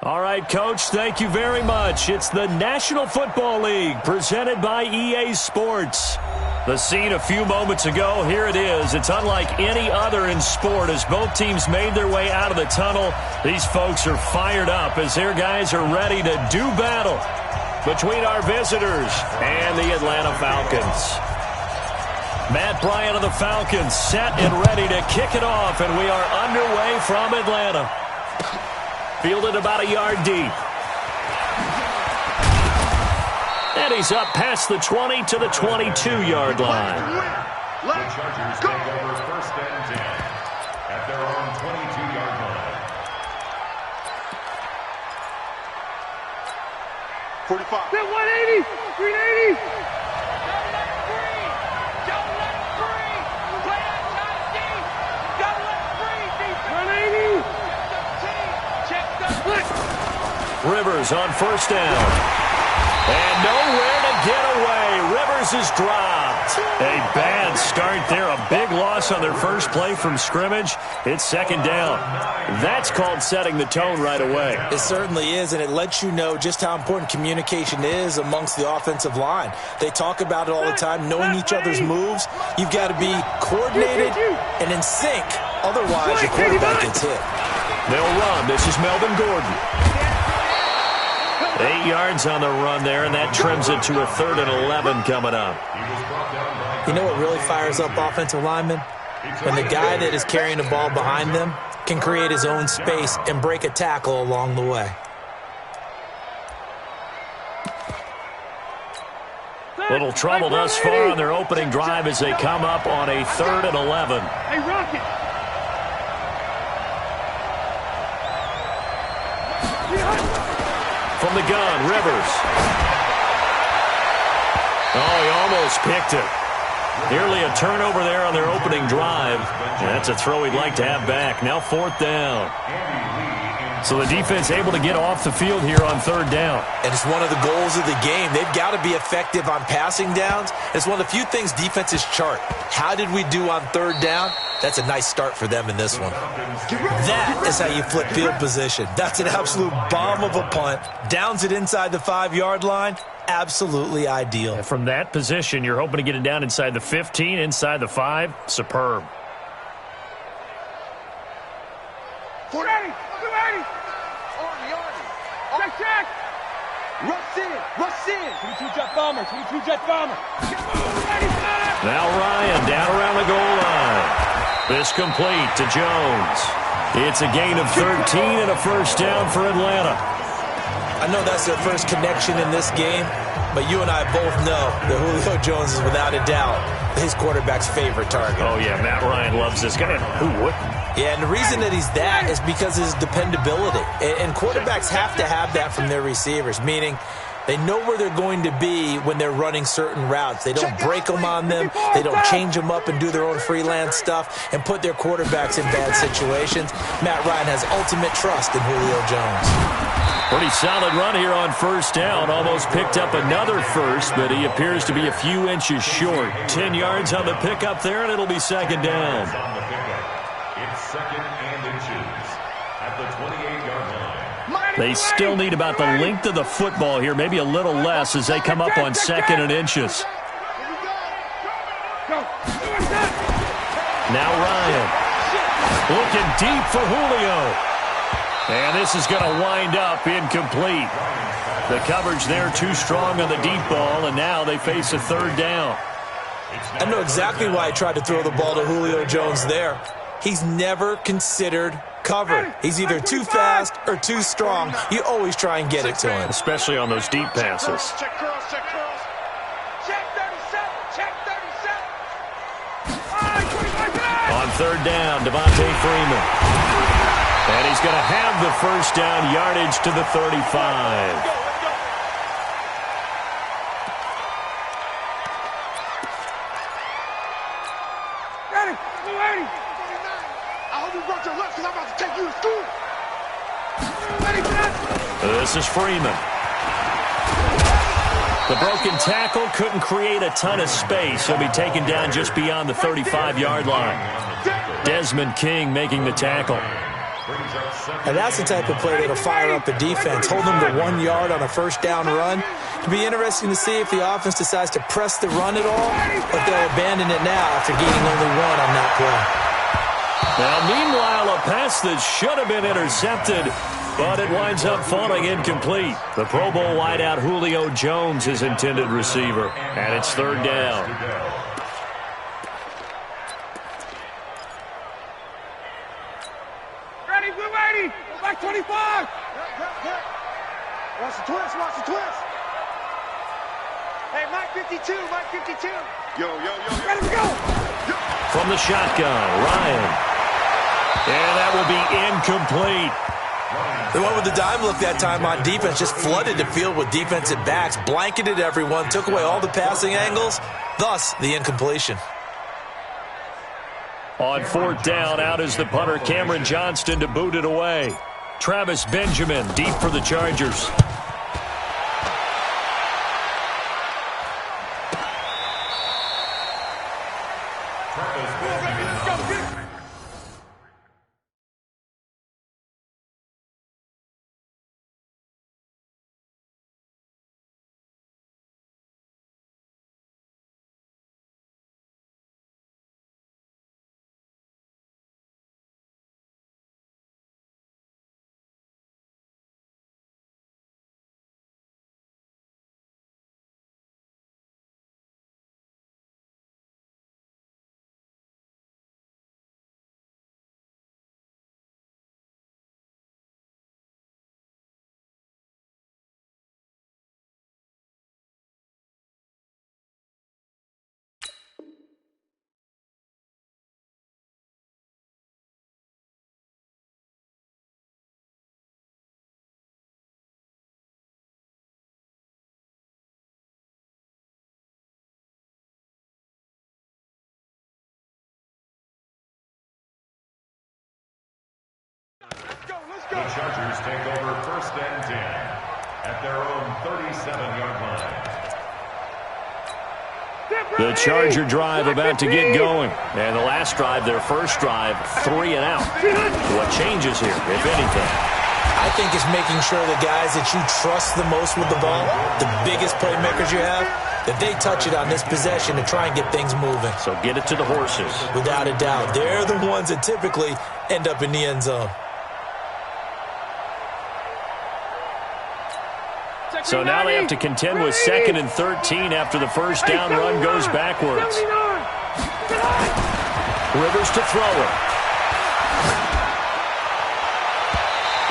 All right, Coach, thank you very much. It's the National Football League presented by EA Sports. The scene a few moments ago, here it is. It's unlike any other in sport as both teams made their way out of the tunnel. These folks are fired up as their guys are ready to do battle between our visitors and the Atlanta Falcons. Matt Bryant of the Falcons set and ready to kick it off, and we are underway from Atlanta. Fielded about a yard deep. And he's up past the 20 to the 22-yard line. The Chargers take over first and 10 at their own 22-yard line. 45. Hit 180. 380. Don't let it free. Play outside deep. Don't let it free. Defense. 180. Check the split. Rivers on first down. And nowhere to get away. Rivers is dropped. A bad start there. A big loss on their first play from scrimmage. It's second down. That's called setting the tone right away. It certainly is, and it lets you know just how important communication is amongst the offensive line. They talk about it all the time, knowing each other's moves. You've got to be coordinated and in sync. Otherwise, your quarterback gets hit. They'll run. This is Melvin Gordon. 8 yards on the run there, and that trims it to a 3rd and 11 coming up. You know what really fires up offensive linemen? When the guy that is carrying the ball behind them can create his own space and break a tackle along the way. Little trouble thus far on their opening drive as they come up on a 3rd and 11. Hey, Rocket. From the gun, Rivers. Oh, he almost picked it. Nearly a turnover there on their opening drive. And that's a throw he'd like to have back. Now 4th down. So the defense able to get off the field here on 3rd down. And it's one of the goals of the game. They've got to be effective on passing downs. It's one of the few things defenses chart. How did we do on 3rd down? That's a nice start for them in this one. That is how you flip field position. That's an absolute bomb of a punt. Downs it inside the 5-yard line. Absolutely ideal. And from that position, you're hoping to get it down inside the 15, inside the 5. Superb. 480. 280. Check. Rush in. 22 jet bomber. 22 jet bomber. Now Ryan down around the goal line. This complete to Jones. It's a gain of 13 and a first down for Atlanta. I know that's their first connection in this game, but you and I both know that Julio Jones is without a doubt his quarterback's favorite target. Oh, yeah, Matt Ryan loves this guy. Who wouldn't? Yeah, and the reason that he's that is because of his dependability. And quarterbacks have to have that from their receivers, meaning they know where they're going to be when they're running certain routes. They don't break them on them. They don't change them up and do their own freelance stuff and put their quarterbacks in bad situations. Matt Ryan has ultimate trust in Julio Jones. Pretty solid run here on first down. Almost picked up another first, but he appears to be a few inches short. 10 yards on the pickup there, and it'll be second down. It's 2nd and inches at the 28-yard line. They still need about the length of the football here, maybe a little less as they come up on 2nd and inches. Now Ryan looking deep for Julio. And this is going to wind up incomplete. The coverage there too strong on the deep ball, and now they face a 3rd down. I know exactly why I tried to throw the ball to Julio Jones there. He's never considered covered. He's either too fast or too strong. You always try and get it to him. Especially on those deep passes. Check curls. Check 37. On 3rd down, Devontae Freeman. And he's going to have the first down, yardage to the 35. This is Freeman. The broken tackle couldn't create a ton of space. He'll be taken down just beyond the 35-yard line. Desmond King making the tackle. And that's the type of play that'll fire up a defense, hold them to 1 yard on a first down run. It'll be interesting to see if the offense decides to press the run at all, or if they'll abandon it now after gaining only 1 on that play. Now, meanwhile, a pass that should have been intercepted, but it winds up falling incomplete. The Pro Bowl wideout Julio Jones is intended receiver, and it's third down. Ready, blue 80. Go back 25. Watch the twist, watch the twist. Hey, Mike 52, Mike 52. Yo. Ready to go. From the shotgun, Ryan. And that will be incomplete. They went with the dime look that time on defense, just flooded the field with defensive backs, blanketed everyone, took away all the passing angles, thus the incompletion. On fourth down, out is the punter, Cameron Johnston, to boot it away. Travis Benjamin deep for the Chargers. The Chargers take over first and 10 at their own 37-yard line. The Charger drive about to get going. And the last drive, their first drive, 3 and out. What changes here, if anything? I think it's making sure the guys that you trust the most with the ball, the biggest playmakers you have, that they touch it on this possession to try and get things moving. So get it to the horses. Without a doubt. They're the ones that typically end up in the end zone. So now they have to contend with 2nd and 13 after the first down run goes backwards. Rivers to throw it.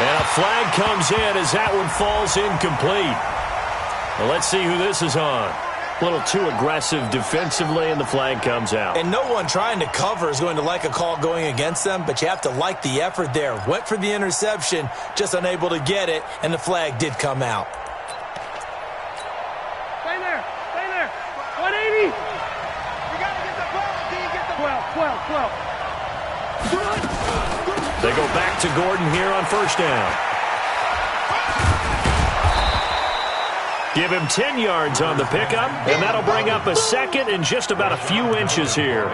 And a flag comes in as that one falls incomplete. Well, let's see who this is on. A little too aggressive defensively, and the flag comes out. And no one trying to cover is going to like a call going against them, but you have to like the effort there. Went for the interception, just unable to get it, and the flag did come out. Stay there. 180. You got to get the ball, D. Get the 12. They go back to Gordon here on first down. Give him 10 yards on the pickup, and that'll bring up a second and just about a few inches here.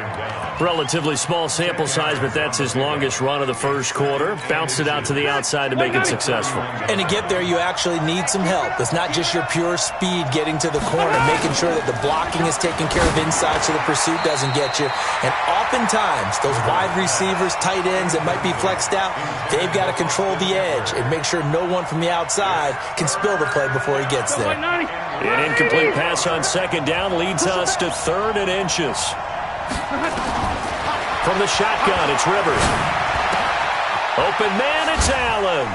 Relatively small sample size, but that's his longest run of the first quarter. Bounced it out to the outside to make it successful. And to get there, you actually need some help. It's not just your pure speed getting to the corner, making sure that the blocking is taken care of inside so the pursuit doesn't get you. And oftentimes, those wide receivers, tight ends that might be flexed out, they've got to control the edge and make sure no one from the outside can spill the play before he gets there. An incomplete pass on second down leads us to 3rd and inches. From the shotgun, it's Rivers. Open man, it's Allen.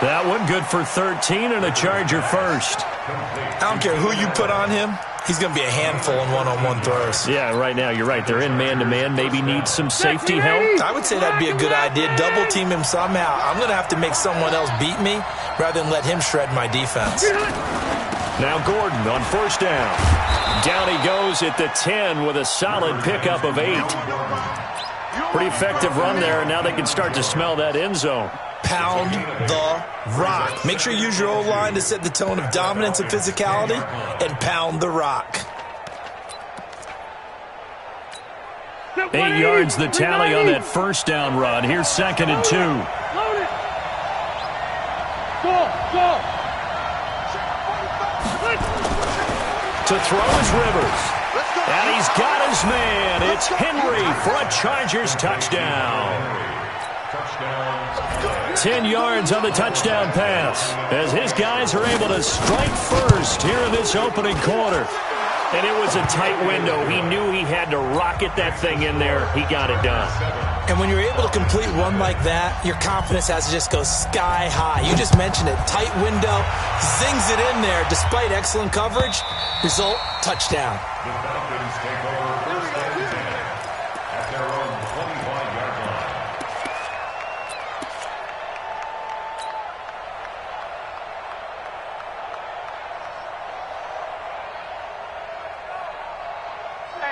That one good for 13 and a Charger first. I don't care who you put on him. He's going to be a handful in one-on-one throws. Yeah, right now, you're right. They're in man-to-man. Maybe needs some safety help. I would say that'd be a good idea. Double team him somehow. I'm going to have to make someone else beat me rather than let him shred my defense. Now Gordon on first down. Down he goes at the 10 with a solid pickup of 8. Pretty effective run there, and now they can start to smell that end zone. Pound the rock. Make sure you use your O-line to set the tone of dominance and physicality, and pound the rock. 8 yards the tally on that first down run. Here's 2nd and 2. Load it. Go. To throw is Rivers. And he's got his man. It's Henry for a Chargers touchdown. 10 yards on the touchdown pass as his guys are able to strike first here in this opening quarter. And it was a tight window. He knew he had to rocket that thing in there. He got it done. And when you're able to complete one like that, your confidence has to just go sky high. You just mentioned it. Tight window, zings it in there despite excellent coverage. Result, touchdown. The Falcons take over first and 10 at their own 25-yard line.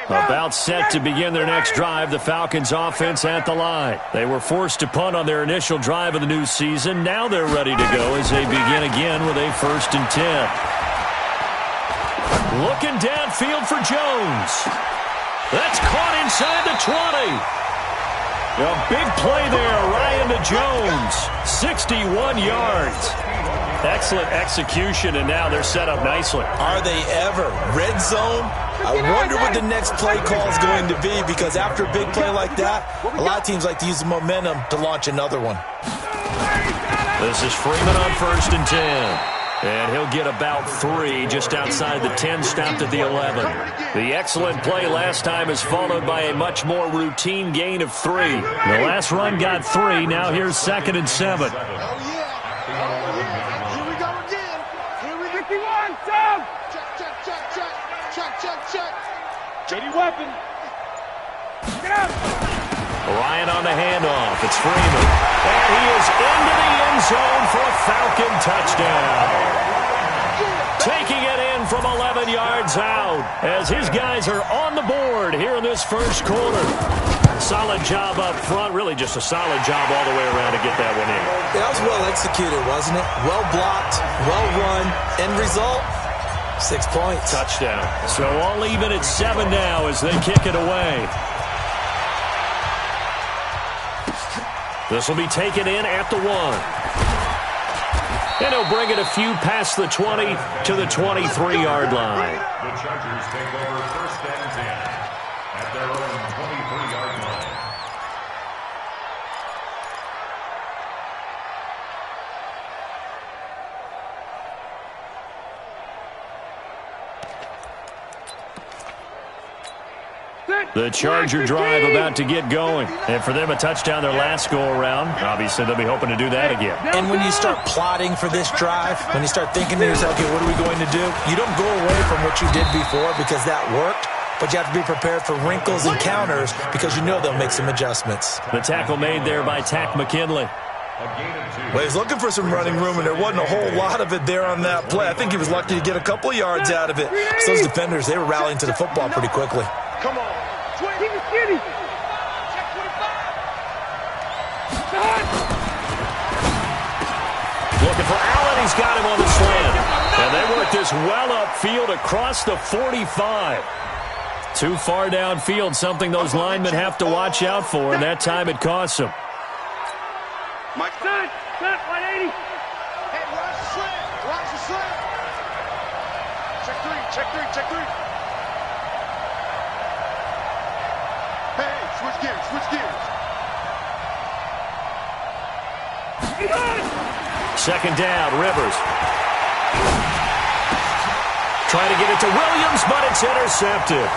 About set to begin their next drive, the Falcons offense at the line. They were forced to punt on their initial drive of the new season. Now they're ready to go as they begin again with a 1st and 10. Looking downfield for Jones. That's caught inside the 20. A big play there, Ryan to Jones. 61 yards. Excellent execution, and now they're set up nicely. Are they ever? Red zone? I wonder what the next play call is going to be, because after a big play like that, a lot of teams like to use the momentum to launch another one. This is Freeman on 1st and 10. And he'll get about 3 just outside the 10, stopped at the 11. The excellent play last time is followed by a much more routine gain of 3. The last run got 3. Now here's 2nd and 7. Here we go again. Here we go. 51, Tom. Check. Ready weapon. Get up. Ryan on the handoff. It's Freeman. And he is into the end zone for a Falcon touchdown. Taking it in from 11 yards out as his guys are on the board here in this first quarter. Solid job up front. Really just a solid job all the way around to get that one in. That was well executed, wasn't it? Well blocked, well run. End result, 6 points. Touchdown. So all even at 7 now as they kick it away. This will be taken in at the 1. And he'll bring it a few past the 20 to the 23-yard line. The Chargers take over 1st and 10 at their own 23-yard line. The Charger drive about to get going. And for them, a touchdown their last go-around. Obviously, they'll be hoping to do that again. And when you start plotting for this drive, when you start thinking to yourself, okay, what are we going to do? You don't go away from what you did before because that worked, but you have to be prepared for wrinkles and counters because you know they'll make some adjustments. The tackle made there by Tack McKinley. Well, he's looking for some running room, and there wasn't a whole lot of it there on that play. I think he was lucky to get a couple of yards out of it. So those defenders, they were rallying to the football pretty quickly. Come on. Keep it skinny. Looking for Allen. He's got him on the slant. And they work this well upfield across the 45. Too far downfield, something those linemen have to watch out for, and that time it costs them. Mike. Set, 180. Hey, watch the slant. Check three. Hey, switch gears. Second down, Rivers. Trying to get it to Williams, but it's intercepted.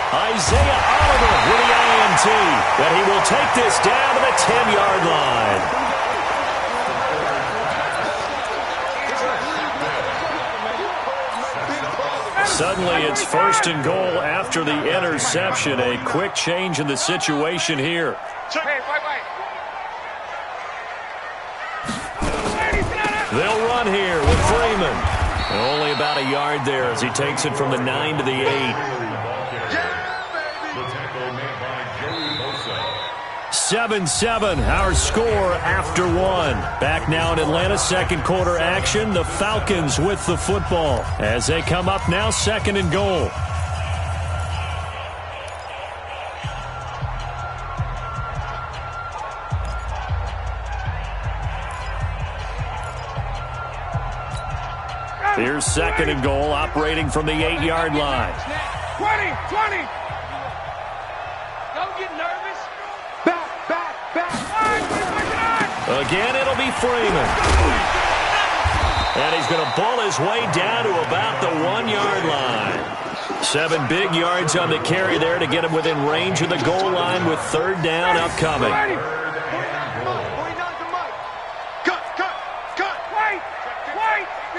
Isaiah Oliver with the INT, but he will take this down to the 10-yard line. Suddenly it's 1st and goal after the interception. A quick change in the situation here. Hey, wait. They'll run here with Freeman. And only about a yard there as he takes it from the 9 to the 8. 7-7, our score after 1. Back now in Atlanta, second quarter action. The Falcons with the football as they come up now 2nd and goal. Here's 2nd and goal, operating from the 8-yard line. 20. Don't get nervous. Back. Again, it'll be Freeman. And he's going to bull his way down to about the 1-yard line. 7 big yards on the carry there to get him within range of the goal line with 3rd down upcoming. Wait.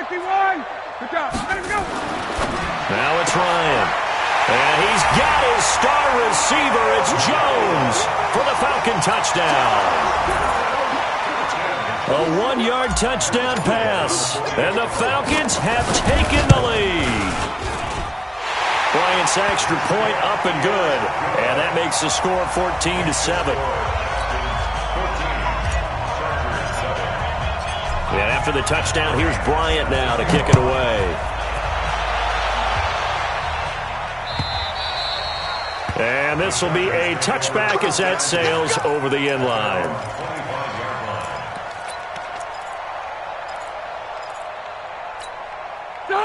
51. Good job. Let him go. Now it's Ryan. And he's got his star receiver. It's Jones for the Falcon touchdown. A 1-yard touchdown pass. And the Falcons have taken the lead. Bryant's extra point up and good. And that makes the score 14-7. And after the touchdown, here's Bryant now to kick it away. And this will be a touchback as that sails over the end line.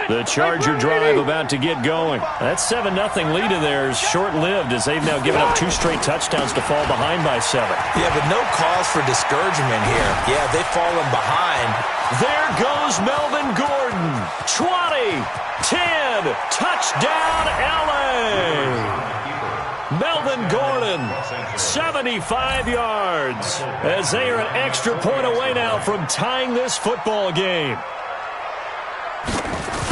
The Charger drive about to get going. That 7-0 lead in there is short-lived as they've now given up 2 straight touchdowns to fall behind by 7. Yeah, but no cause for discouragement here. Yeah, they've fallen behind. There goes Melvin Gordon. 20, 10, touchdown LA. Melvin Gordon, 75 yards, as they are an extra point away now from tying this football game.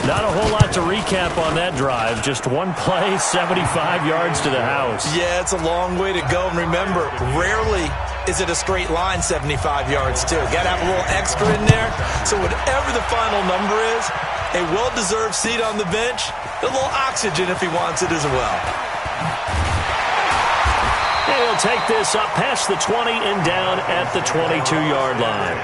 Not a whole lot to recap on that drive. Just one play, 75 yards to the house. Yeah, it's a long way to go. And remember, rarely is it a straight line 75 yards, too. Got to have a little extra in there. So whatever the final number is, a well-deserved seat on the bench, a little oxygen if he wants it as well. And he'll take this up past the 20 and down at the 22-yard line.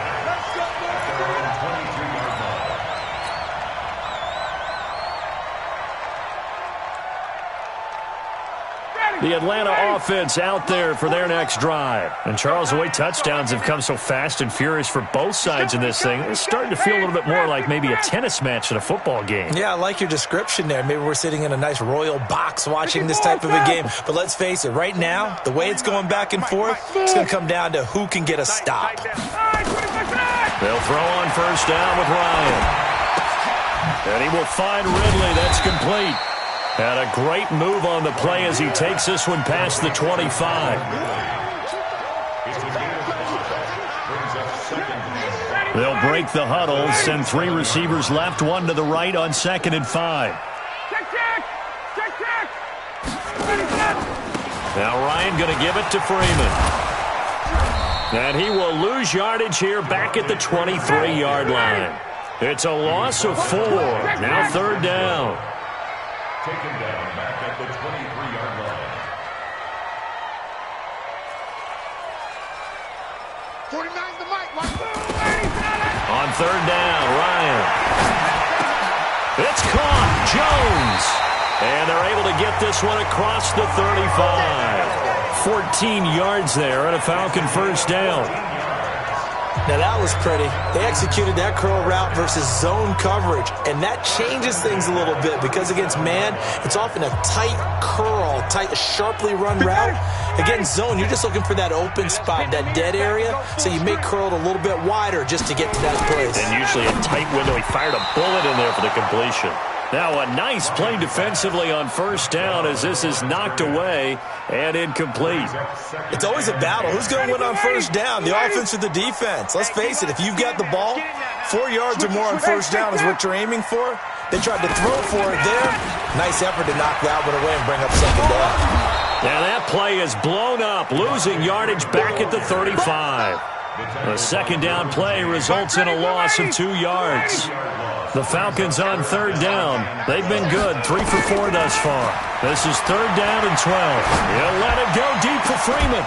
The Atlanta offense out there for their next drive. And Charles, the way touchdowns have come so fast and furious for both sides in this thing, it's starting to feel a little bit more like maybe a tennis match than a football game. Yeah, I like your description there. Maybe we're sitting in a nice royal box watching this type of a game. But let's face it, right now, the way it's going back and forth, it's going to come down to who can get a stop. They'll throw on first down with Ryan. And he will find Ridley. That's complete. And a great move on the play as he takes this one past the 25. They'll break the huddle, send 3 receivers left, 1 to the right on 2nd and 5. Check. Now Ryan going to give it to Freeman. And he will lose yardage here back at the 23-yard line. It's a loss of 4. Now 3rd down. Taken down back at the 23-yard line. 49's the mic. On 3rd down, Ryan. It's caught. Jones. And they're able to get this one across the 35. 14 yards there and a Falcon first down. Now, that was pretty. They executed that curl route versus zone coverage, and that changes things a little bit because against man, it's often a tight curl, tight, sharply run route. Against zone, you're just looking for that open spot, that dead area, so you may curl it a little bit wider just to get to that place. And usually a tight window. He fired a bullet in there for the completion. Now a nice play defensively on first down as this is knocked away and incomplete. It's always a battle. Who's going to win on first down, the offense or the defense? Let's face it, if you've got the ball, 4 yards or more on first down is what you're aiming for. They tried to throw for it there. Nice effort to knock that one away and bring up 2nd down. Now that play is blown up, losing yardage back at the 35. The 2nd down play results in a loss of 2 yards. The Falcons on 3rd down. They've been good, 3 for 4 thus far. This is 3rd down and 12. He'll let it go deep for Freeman.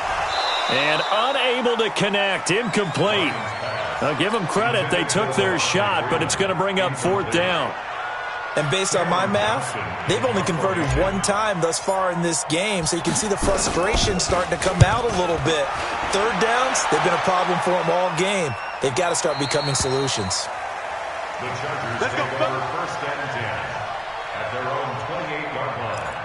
And unable to connect, incomplete. I'll give them credit, they took their shot, but it's going to bring up 4th down. And based on my math, they've only converted 1 time thus far in this game, so you can see the frustration starting to come out a little bit. 3rd downs, they've been a problem for them all game. They've got to start becoming solutions. The Chargers take over first and 10 at their own 28-yard line.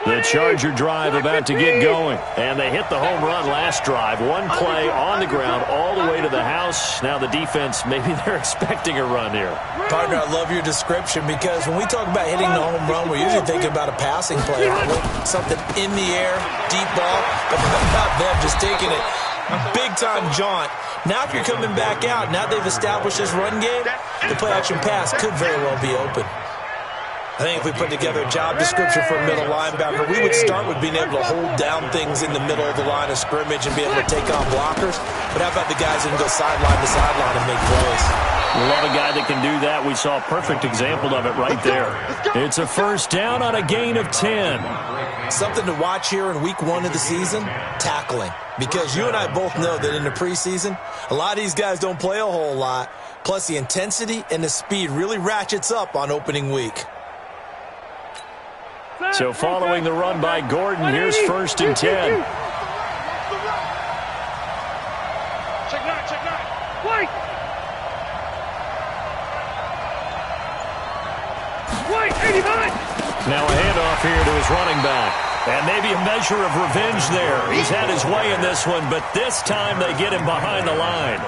The Charger drive about to get going. And they hit the home run last drive. One play on the ground all the way to the house. Now the defense, maybe they're expecting a run here. Partner, I love your description because when we talk about hitting the home run, we're usually thinking about a passing play. Something in the air, deep ball. But how about them just taking it big-time jaunt? Now if you're coming back out, now they've established this run game, the play-action pass could very well be open. I think if we put together a job description for a middle linebacker, we would start with being able to hold down things in the middle of the line of scrimmage and be able to take on blockers. But how about the guys who can go sideline to sideline and make plays? Love a guy that can do that. We saw a perfect example of it right there. It's a first down on a gain of 10. Something to watch here in week 1 of the season, tackling. Because you and I both know that in the preseason, a lot of these guys don't play a whole lot. Plus the intensity and the speed really ratchets up on opening week. So following the run by Gordon, here's first and 10. Check nine. White! White, 89! Now a handoff here to his running back. And maybe a measure of revenge there. He's had his way in this one, but this time they get him behind the line.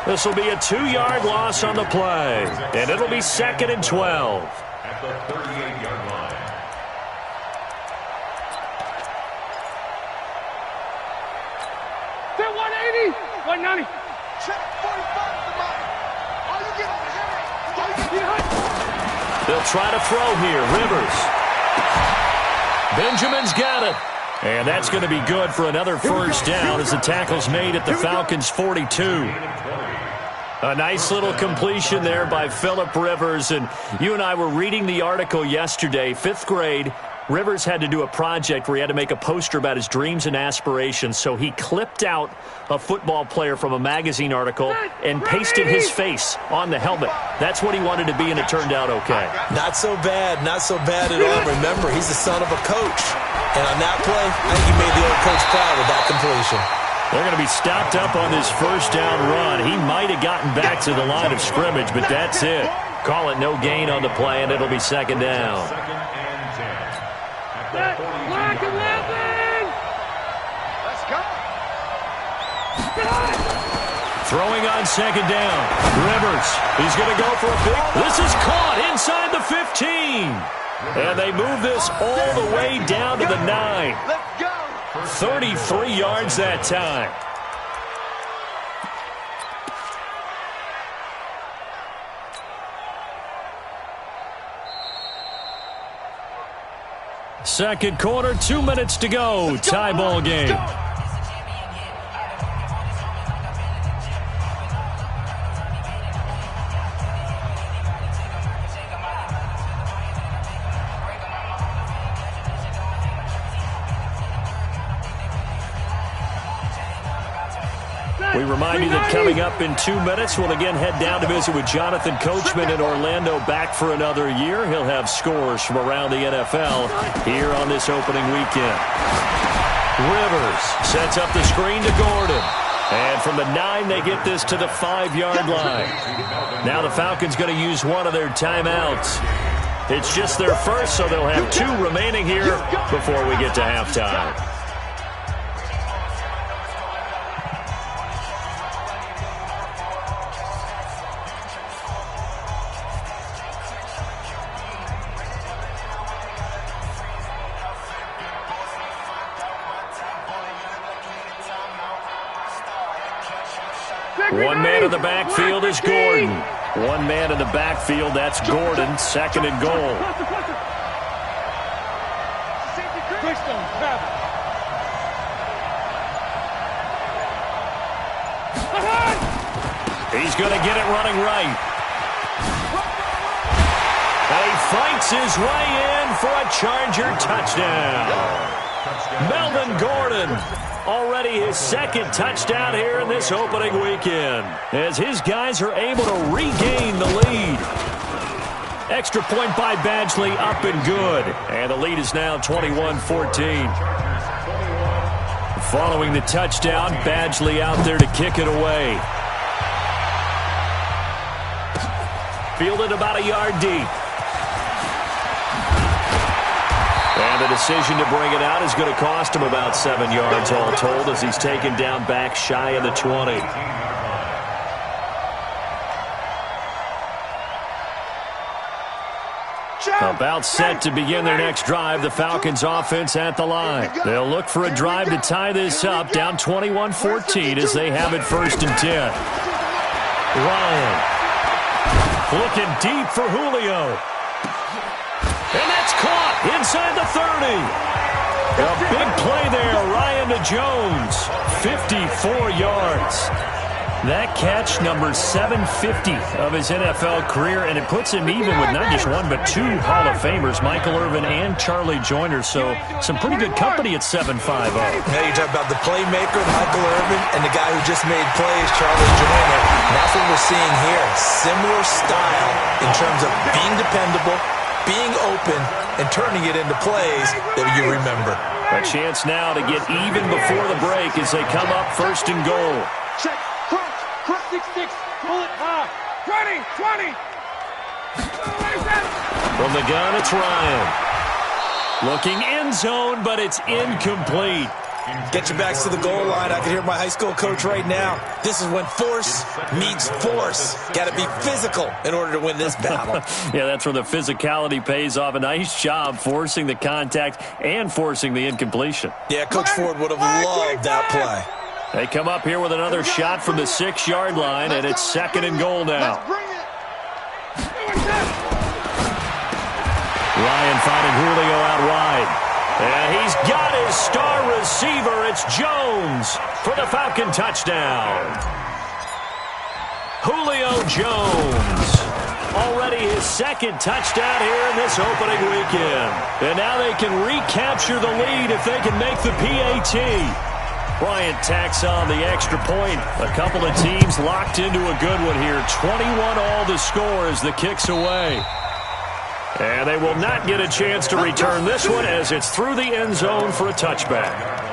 This will be a 2-yard loss on the play. And it'll be 2nd and 12. At the 38-yard line. They're 180! 190! Check 45 the mark. Are you getting behind? They'll try to throw here. Rivers. Benjamin's got it. And that's going to be good for another first down as the tackle's made at the Falcons' 42. A nice little completion there by Phillip Rivers. And you and I were reading the article yesterday, 5th grade. Rivers had to do a project where he had to make a poster about his dreams and aspirations, so he clipped out a football player from a magazine article and pasted his face on the helmet. That's what he wanted to be, and it turned out okay. Not so bad at all. Remember, he's the son of a coach. And on that play, I think he made the old coach proud with that completion. They're going to be stopped up on this first down run. He might have gotten back to the line of scrimmage, but that's it. Call it no gain on the play, and it'll be 2nd down. Black 11! Let's go. Throwing on 2nd down. Rivers, he's going to go for a big... This is caught inside the 15. And they move this all the way down to the 9. Let's go. 33 yards that time. Second quarter, 2 minutes to go. Tie ball game. We remind you that coming up in 2 minutes, we'll again head down to visit with Jonathan Coachman in Orlando, back for another year. He'll have scores from around the NFL here on this opening weekend. Rivers sets up the screen to Gordon. And from the 9, they get this to the 5-yard line. Now the Falcons going to use one of their timeouts. It's just their first, so they'll have 2 remaining here before we get to halftime. One man in the backfield is Gordon. One man in the backfield, that's Gordon. 2nd and goal. He's going to get it running right. And he fights his way in for a Charger touchdown. Melvin Gordon Godwin. Already his second touchdown here in this opening weekend, as his guys are able to regain the lead. Extra point by Badgley, up and good. And the lead is now 21-14. Following the touchdown, Badgley out there to kick it away. Fielded about a yard deep. And the decision to bring it out is going to cost him about 7 yards all told, as he's taken down back shy of the 20. About set to begin their next drive, the Falcons offense at the line. They'll look for a drive to tie this up, down 21-14 as they have it 1st and 10. Ryan looking deep for Julio. And that's caught inside the 30. A big play there, Ryan to Jones. 54 yards. That catch, number 750 of his NFL career, and it puts him even with not just one but two Hall of Famers, Michael Irvin and Charlie Joyner. So some pretty good company at 7'5". Now you talk about the playmaker, Michael Irvin, and the guy who just made plays, Charlie Joyner. And that's what we're seeing here. Similar style in terms of being dependable, being open, and turning it into plays that you remember. A chance now to get even before the break as they come up 1st and goal. Check. Crunch. 6-6. Pull it high. 20. From the gun, it's Ryan. Looking end zone, but it's incomplete. Get your backs to the goal line. I can hear my high school coach right now. This is when force meets force. Got to be physical in order to win this battle. Yeah, that's where the physicality pays off. A nice job forcing the contact and forcing the incompletion. Yeah, Coach Ford would have loved that play. They come up here with another shot from the 6-yard line, and it's 2nd and goal now. Ryan finding Julio out wide. And he's got his star receiver. It's Jones for the Falcon touchdown. Julio Jones. Already his 2nd touchdown here in this opening weekend. And now they can recapture the lead if they can make the PAT. Bryant tacks on the extra point. A couple of teams locked into a good one here. 21 all the score as the kick's away. And they will not get a chance to return this one as it's through the end zone for a touchback.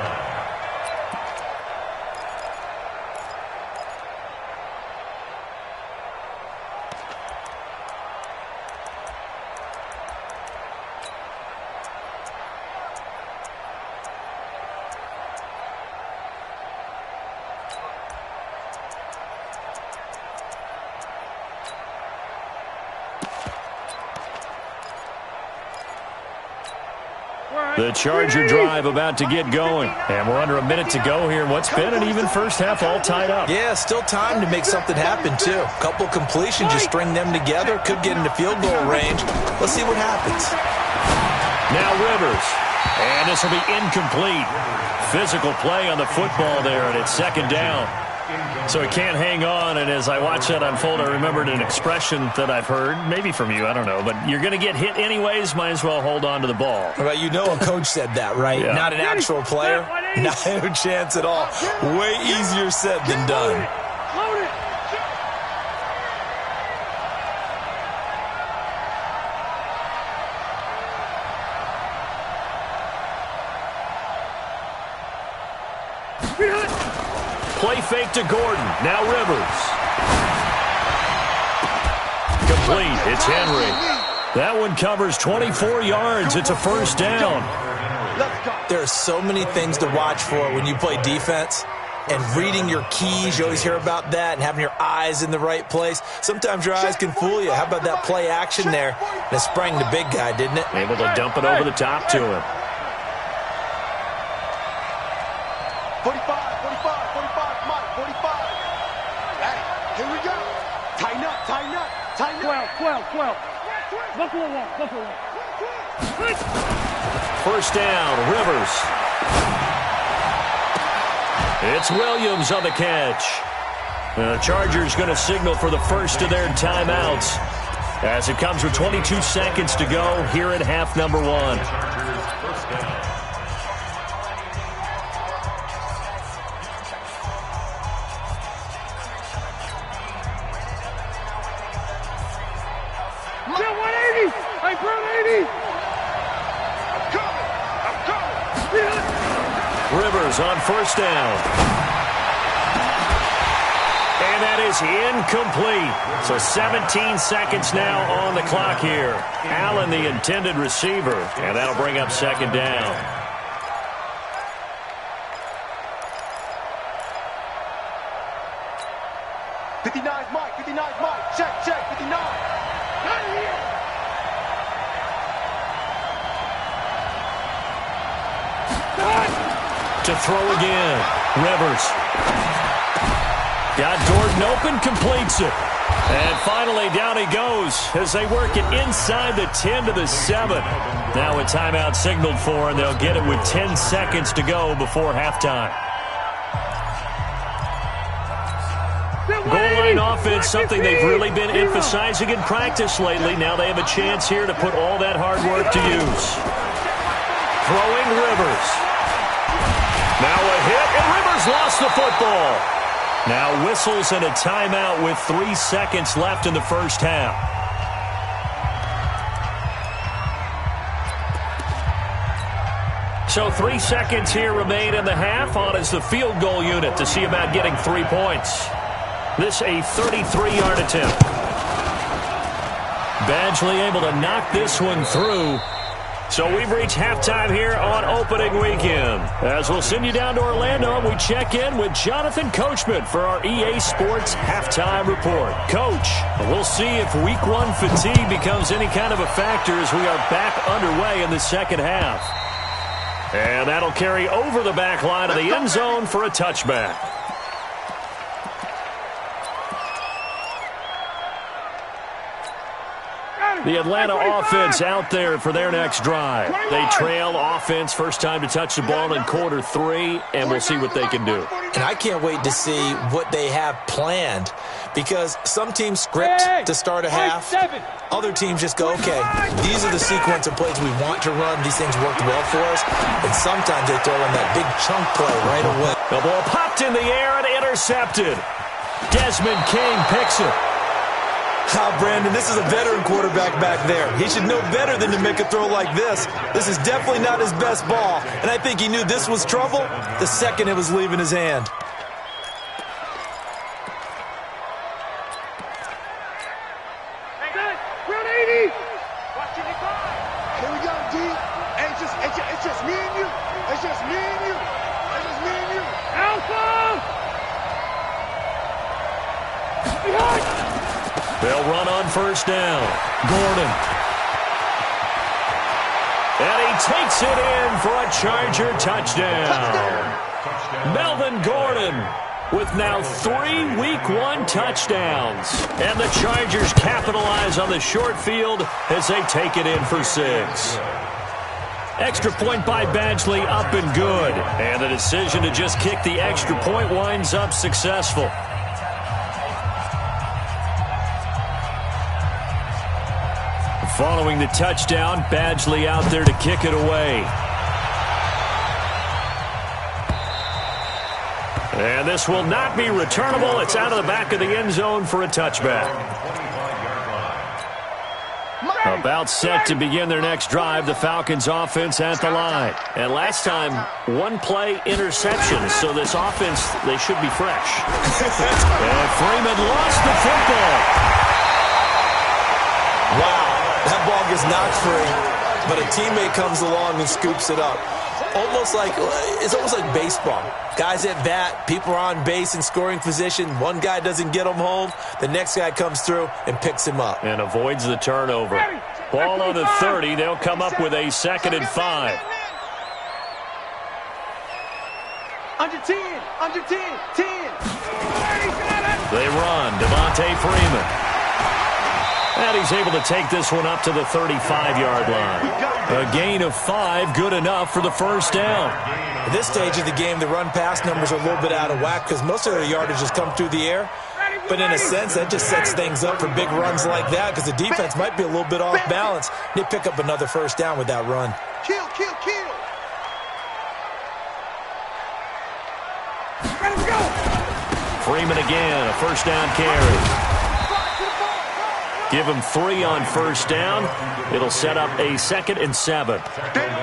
The Charger drive about to get going. And we're under a minute to go here in what's been an even first half, all tied up. Yeah, still time to make something happen, too. Couple completions, just string them together. Could get into field goal range. Let's see what happens. Now Rivers. And this will be incomplete. Physical play on the football there, and it's 2nd down. So he can't hang on, and as I watch that unfold, I remembered an expression that I've heard, maybe from you, I don't know, but you're going to get hit anyways, might as well hold on to the ball. Well, you know a coach said that, right? Yeah. Not an actual player. Not a chance at all. Way easier said than done. Play fake to Gordon. Now Rivers. Complete. It's Henry. That one covers 24 yards. It's a 1st down. There are so many things to watch for when you play defense. And reading your keys, you always hear about that, and having your eyes in the right place. Sometimes your eyes can fool you. How about that play action there? And it sprang the big guy, didn't it? Able to dump it over the top to him. 45, Mike, 45. Hey, here we go. Tighten up. 12. Buffalo one. 1st down, Rivers. It's Williams on the catch. The Chargers going to signal for the first of their timeouts as it comes with 22 seconds to go here at half number 1. Rivers on first down. And that is incomplete. So 17 seconds now on the clock here. Allen, the intended receiver, and that'll bring up second down. Check, 59. To throw again. Rivers. Got Gordon open, completes it. And finally, down he goes as they work it inside the 10 to the 7. Now a timeout signaled for, and they'll get it with 10 seconds to go before halftime. Goal line offense, something they've really been emphasizing in practice lately. Now they have a chance here to put all that hard work to use. Throwing Rivers. Now a hit, and Rivers lost the football. Now whistles and a timeout with 3 seconds left in the first half. So 3 seconds here remain in the half. On is the field goal unit to see about getting 3 points. This a 33-yard attempt. Badgley able to knock this one through. So we've reached halftime here on opening weekend. As we'll send you down to Orlando, we check in with Jonathan Coachman for our EA Sports Halftime Report. Coach, we'll see if Week 1 fatigue becomes any kind of a factor as we are back underway in the second half. And that'll carry over the back line of the end zone for a touchback. The Atlanta offense out there for their next drive. They trail offense, first time to touch the ball in quarter 3, and we'll see what they can do. And I can't wait to see what they have planned, because some teams script to start a half. Other teams just go, okay, these are the sequence of plays we want to run. These things worked well for us. And sometimes they throw in that big chunk play right away. The ball popped in the air and intercepted. Desmond King picks it. Brandon, this is a veteran quarterback back there. He should know better than to make a throw like this. This is definitely not his best ball, and I think he knew this was trouble the second it was leaving his hand. Here we go, D. It's just me and you. It's just me and you. It's just me and you. Alpha! Behind! They'll run on first down. Gordon. And he takes it in for a Charger touchdown. Melvin Gordon with now 3 Week 1 touchdowns. And the Chargers capitalize on the short field as they take it in for 6. Extra point by Badgley up and good. And the decision to just kick the extra point winds up successful. Following the touchdown, Badgley out there to kick it away. And this will not be returnable. It's out of the back of the end zone for a touchback. About set to begin their next drive, the Falcons offense at the line. And last time, 1 play interception, so this offense, they should be fresh. And Freeman lost the football. Wow. That ball gets knocked free, but a teammate comes along and scoops it up. It's almost like baseball. Guys at bat, people are on base in scoring position. One guy doesn't get him home. The next guy comes through and picks him up. And avoids the turnover. Ball on the 30. They'll come up with a 2nd and 5. Under 10, 10. They run. Devontae Freeman. And he's able to take this one up to the 35-yard line. A gain of 5, good enough for the first down. At this stage of the game, the run-pass numbers are a little bit out of whack because most of their yardage has come through the air. But in a sense, that just sets things up for big runs like that because the defense might be a little bit off balance. They pick up another first down with that run. Kill. Let him go! Freeman again, a first down carry. Give him 3 on first down. It'll set up a 2nd and 7.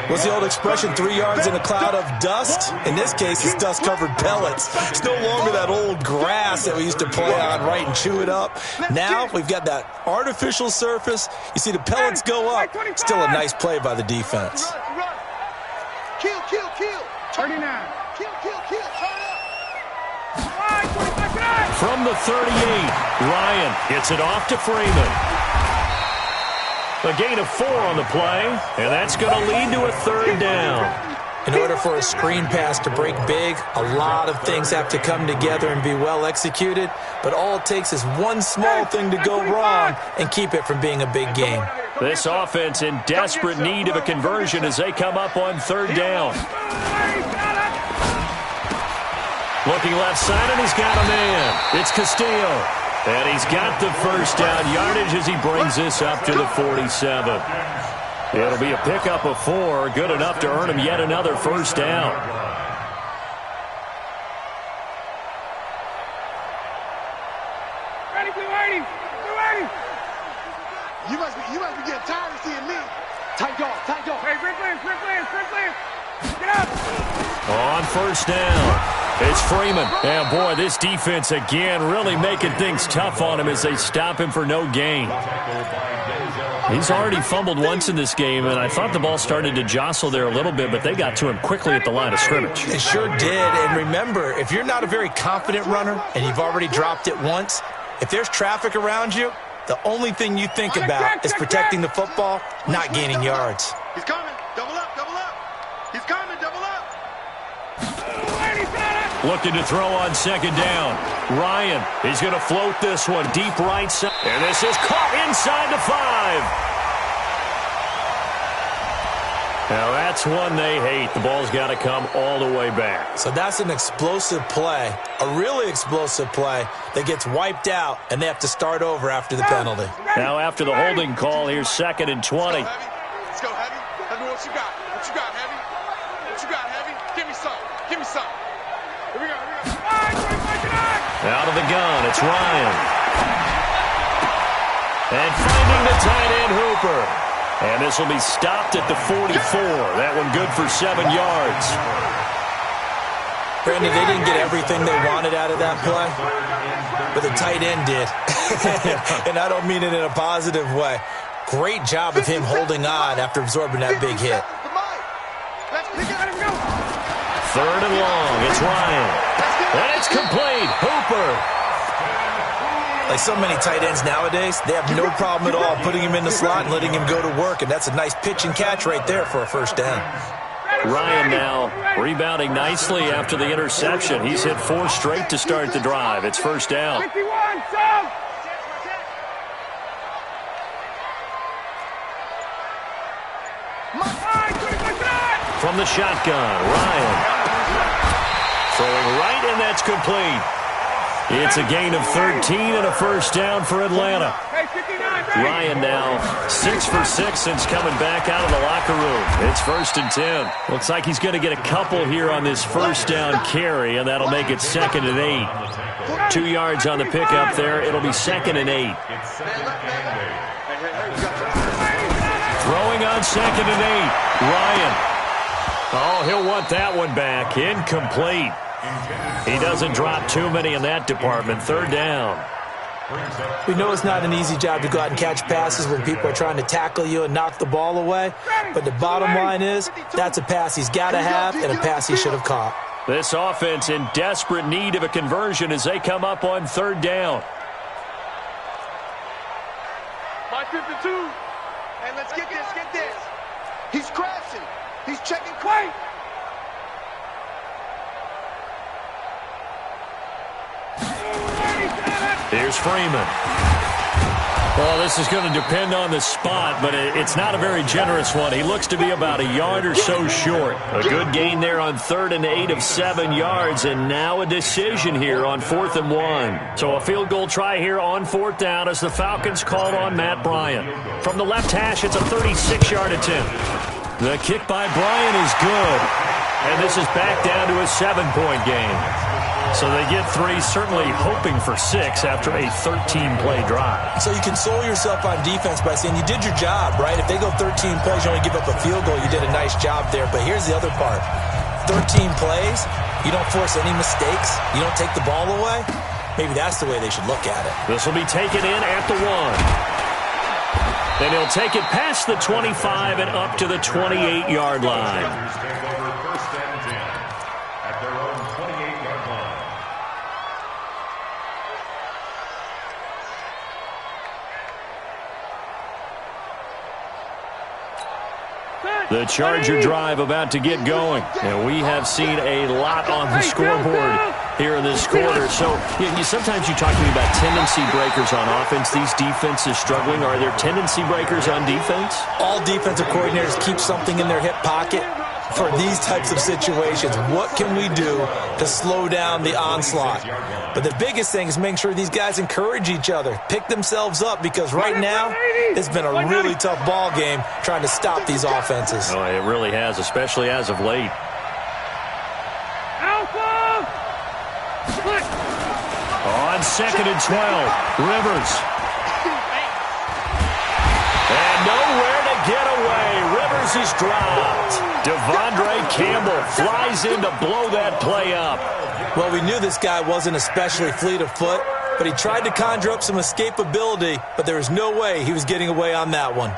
What's the old expression, 3 yards in a cloud of dust? In this case, it's dust-covered pellets. It's no longer that old grass that we used to play on, right, and chew it up. Now we've got that artificial surface. You see the pellets go up. Still a nice play by the defense. Run. Kill. 39. Kill. Turn up. From the 38, Ryan gets it off to Freeman. A gain of 4 on the play, and that's going to lead to a 3rd down. In order for a screen pass to break big, a lot of things have to come together and be well executed, but all it takes is one small thing to go wrong and keep it from being a big game. This offense in desperate need of a conversion as they come up on 3rd down. Looking left side, and he's got a man. It's Castillo. And he's got the first down yardage as he brings this up to the 47. It'll be a pickup of 4, good enough to earn him yet another first down. Ready, 280. You must be getting tired of seeing me. Tight dog. Hey, sprint clear. Get up. On first down, it's Freeman. And boy, this defense again really making things tough on him as they stop him for no gain. He's already fumbled once in this game, and I thought the ball started to jostle there a little bit, but they got to him quickly at the line of scrimmage. It sure did, and remember, if you're not a very confident runner and you've already dropped it once, if there's traffic around you, the only thing you think about is protecting the football, not gaining yards. He's coming. Double up. He's coming. Double up. Looking to throw on 2nd down. Ryan, he's going to float this one deep right side. And this is caught inside the 5. Now that's one they hate. The ball's got to come all the way back. So that's an explosive play, a really explosive play that gets wiped out, and they have to start over after the penalty. Now after the holding call, here's 2nd and 20. Let's go, Heavy. Tell me what you got. What you got, Heavy? Give me some. Here we go. Out of the gun, it's Ryan. And finding the tight end, Hooper. And this will be stopped at the 44. That one good for 7 yards. Brandon, they didn't get everything they wanted out of that play, but the tight end did. And I don't mean it in a positive way. Great job of him holding on after absorbing that big hit. 3rd and long. It's Ryan. And it's complete. Hooper. Like so many tight ends nowadays, they have no problem at all putting him in the slot and letting him go to work, and that's a nice pitch and catch right there for a first down. Ryan now rebounding nicely after the interception. He's hit 4 straight to start the drive. It's first down. 51, sub. From the shotgun, Ryan. Throwing right, and that's complete. It's a gain of 13 and a first down for Atlanta. Ryan now 6 for 6 since coming back out of the locker room. It's 1st and 10. Looks like he's going to get a couple here on this first down carry, and that'll make it 2nd and 8. 2 yards on the pickup there. It'll be 2nd and 8. Throwing on 2nd and 8. Ryan. Oh, he'll want that one back. Incomplete. He doesn't drop too many in that department. 3rd down. We know it's not an easy job to go out and catch passes when people are trying to tackle you and knock the ball away. But the bottom line is, that's a pass he's got to have and a pass he should have caught. This offense in desperate need of a conversion as they come up on 3rd down. My 52. And let's get this. He's crashing. He's checking quick. Here's Freeman. Well, this is going to depend on the spot, but it's not a very generous one. He looks to be about a yard or so short. A good gain there on 3rd and 8 of 7 yards, and now a decision here on 4th and 1. So a field goal try here on 4th down as the Falcons called on Matt Bryant. From the left hash, it's a 36-yard attempt. The kick by Bryant is good, and this is back down to a 7-point game. So they get 3, certainly hoping for 6 after a 13-play drive. So you console yourself on defense by saying you did your job, right? If they go 13 plays, you only give up a field goal, you did a nice job there. But here's the other part. 13 plays, you don't force any mistakes, you don't take the ball away. Maybe that's the way they should look at it. This will be taken in at the 1. Then he'll take it past the 25 and up to the 28-yard line. Chargers take over 1st and 10 at their own 28-yard line. The Charger drive about to get going. And we have seen a lot on the scoreboard here in this quarter. So sometimes you talk to me about tendency breakers on offense. These defenses struggling. Are there tendency breakers on defense? All defensive coordinators keep something in their hip pocket for these types of situations. What can we do to slow down the onslaught? But the biggest thing is making sure these guys encourage each other, pick themselves up, because right now it's been a really tough ball game trying to stop these offenses. Oh, it really has, especially as of late. On 2nd and 12, Rivers. And nowhere to get away. Rivers is dropped. Devondre Campbell flies in to blow that play up. Well, we knew this guy wasn't especially fleet of foot, but he tried to conjure up some escapability, but there was no way he was getting away on that one.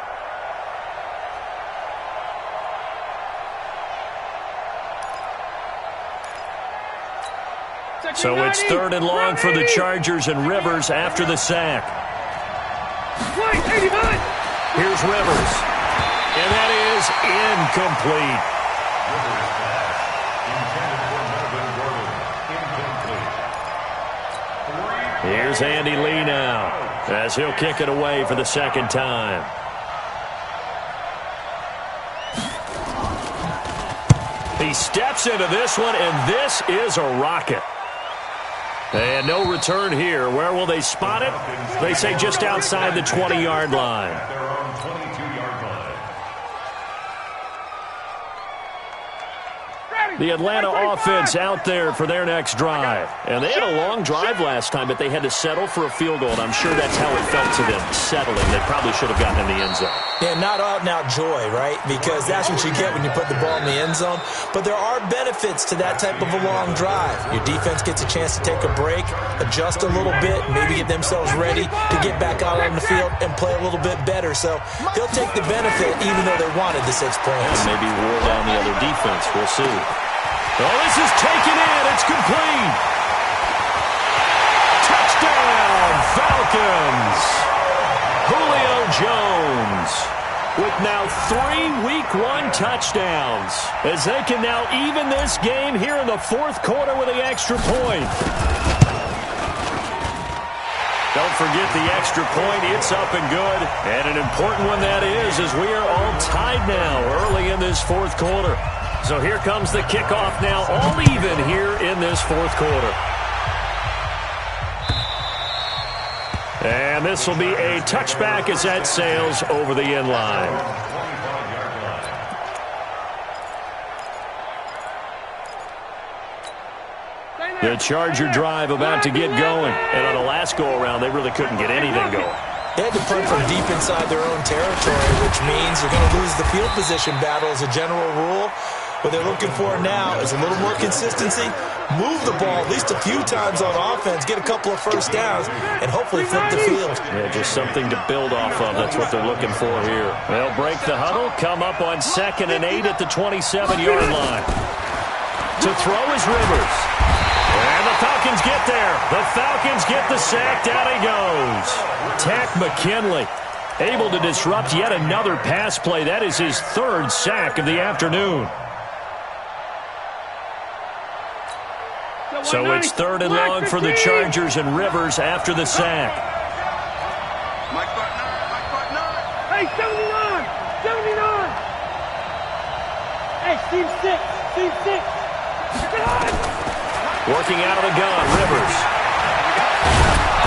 So it's 3rd and long for the Chargers, and Rivers after the sack. Here's Rivers. And that is incomplete. Here's Andy Lee now as he'll kick it away for the 2nd time. He steps into this one, and this is a rocket. And no return here. Where will they spot it? They say just outside the 20-yard line. Their own 22-yard line. The Atlanta offense out there for their next drive. And they had a long drive last time, but they had to settle for a field goal, and I'm sure that's how it felt to them, settling. They probably should have gotten in the end zone. Yeah, not out-and-out joy, right? Because that's what you get when you put the ball in the end zone. But there are benefits to that type of a long drive. Your defense gets a chance to take a break, adjust a little bit, maybe get themselves ready to get back out on the field and play a little bit better. So they'll take the benefit even though they wanted the 6 points. And maybe wore down the other defense. We'll see. Oh, this is taken in. It's complete. Touchdown, Falcons. Julio Jones with now 3 Week 1 touchdowns as they can now even this game here in the 4th quarter with the extra point. Don't forget the extra point. It's up and good. And an important one that is, as we are all tied now early in this 4th quarter. So here comes the kickoff now, all even here in this 4th quarter. And this will be a touchback as that sails over the end line. The Charger drive about to get going. And on the last go-around, they really couldn't get anything going. They had to punt from deep inside their own territory, which means they're going to lose the field position battle as a general rule. What they're looking for now is a little more consistency, move the ball at least a few times on offense, get a couple of first downs, and hopefully flip the field. Yeah, just something to build off of. That's what they're looking for here. They'll break the huddle, come up on 2nd and 8 at the 27-yard line. To throw is Rivers. And the Falcons get there. The Falcons get the sack. Down he goes. Tack McKinley able to disrupt yet another pass play. That is his 3rd sack of the afternoon. So it's 3rd and long for the Chargers, and Rivers after the sack. Mike Bartner. Hey, 79! 79! Hey, Team 6! Get on! Working out of the gun, Rivers.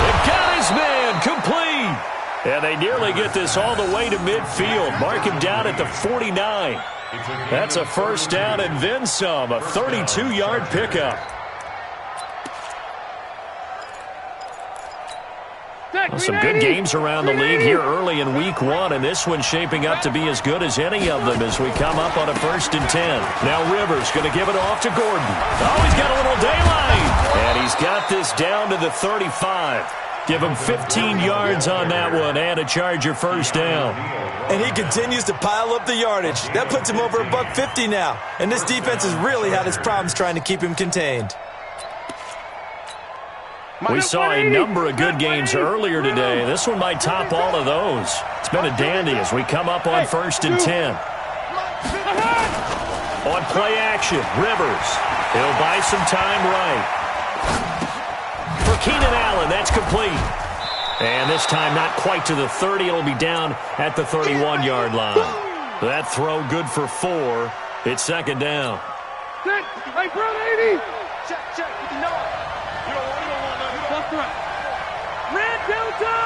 They've got his man, complete. And they nearly get this all the way to midfield. Mark him down at the 49. That's a first down and then some, a 32-yard pickup. Well, some good games around the league here early in week 1, and this one's shaping up to be as good as any of them as we come up on a 1st and 10. Now Rivers going to give it off to Gordon. Oh, he's got a little daylight. And he's got this down to the 35. Give him 15 yards on that one and a Charger first down. And he continues to pile up the yardage. That puts him over $150 now. And this defense has really had its problems trying to keep him contained. We saw a number of good games earlier today. This one might top all of those. It's been a dandy as we come up on 1st and 10. On play action, Rivers. He'll buy some time right. For Keenan Allen, that's complete. And this time not quite to the 30. It'll be down at the 31-yard line. That throw good for 4. It's 2nd down. Hey, front 80. Check, you know it. You don't want Red Delta!